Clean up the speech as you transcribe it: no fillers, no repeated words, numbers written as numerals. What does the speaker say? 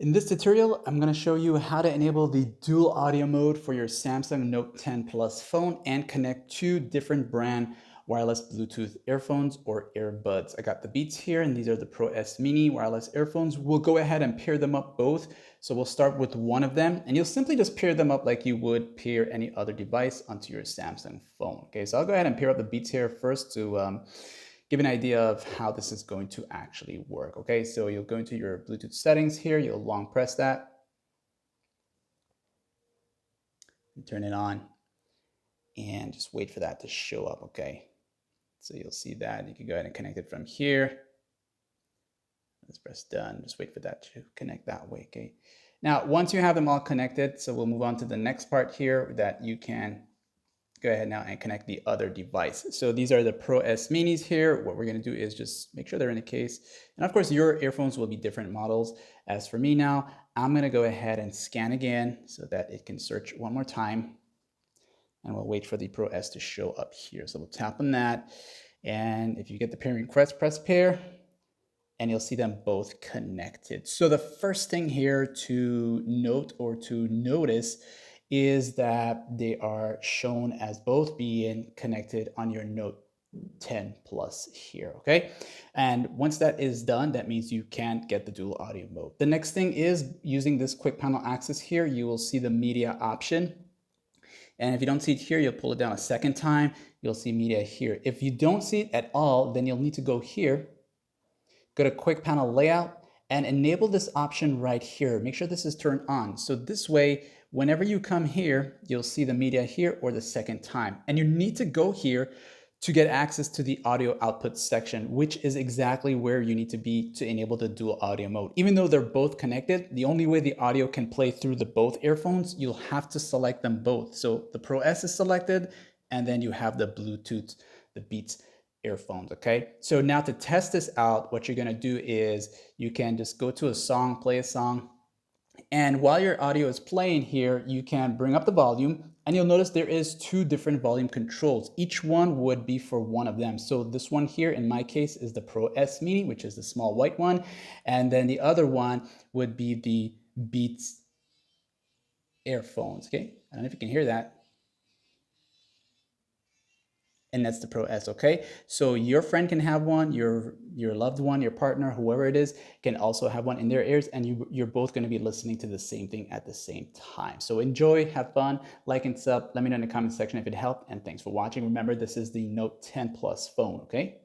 In this tutorial, I'm going to show you how to enable the dual audio mode for your Samsung Note 10 Plus phone and connect two different brand wireless Bluetooth earphones or earbuds. I got the Beats here, and these are the Pro S Mini wireless earphones. We'll go ahead and pair them up both. So we'll start with one of them, and you'll simply just pair them up like you would pair any other device onto your Samsung phone. Okay, so I'll go ahead and pair up the Beats here first to give an idea of how this is going to actually work. Okay, so you'll go into your Bluetooth settings here, you'll long press that, and turn it on, and just wait for that to show up. Okay, so you'll see that. You can go ahead and connect it from here. Let's press done. Just wait for that to connect that way. Okay, now once you have them all connected, so we'll move on to the next part here that you can go ahead now and connect the other device. So these are the Pro S Minis here. What we're going to do is just make sure they're in a case. And of course, your earphones will be different models. As for me now, I'm going to go ahead and scan again so that it can search one more time. And we'll wait for the Pro S to show up here. So we'll tap on that. And if you get the pairing request, press pair, and you'll see them both connected. So the first thing here to note or to notice is that they are shown as both being connected on your Note 10 Plus here, okay? And once that is done, that means you can get the dual audio mode. The next thing is using this quick panel access here, you will see the media option. And if you don't see it here, you'll pull it down a second time, you'll see media here. If you don't see it at all, then you'll need to go here, go to quick panel layout, and enable this option right here. Make sure this is turned on. So this way, whenever you come here, you'll see the media here or the second time. And you need to go here to get access to the audio output section, which is exactly where you need to be to enable the dual audio mode. Even though they're both connected, the only way the audio can play through the both earphones, you'll have to select them both. So the Pro S is selected, and then you have the Bluetooth, the Beats earphones. Okay, so now to test this out, what you're going to do is you can just go to a song, play a song, and while your audio is playing here, you can bring up the volume, and you'll notice there is two different volume controls. Each one would be for one of them. So this one here in my case is the Pro S Mini, which is the small white one, and then the other one would be the Beats earphones. Okay, I don't know if you can hear that. And that's the Pro S, okay? So your friend can have one, your loved one, your partner, whoever it is, can also have one in their ears, and you're both gonna be listening to the same thing at the same time. So enjoy, have fun, like and sub, let me know in the comment section if it helped, and thanks for watching. Remember, this is the Note 10 Plus phone, okay?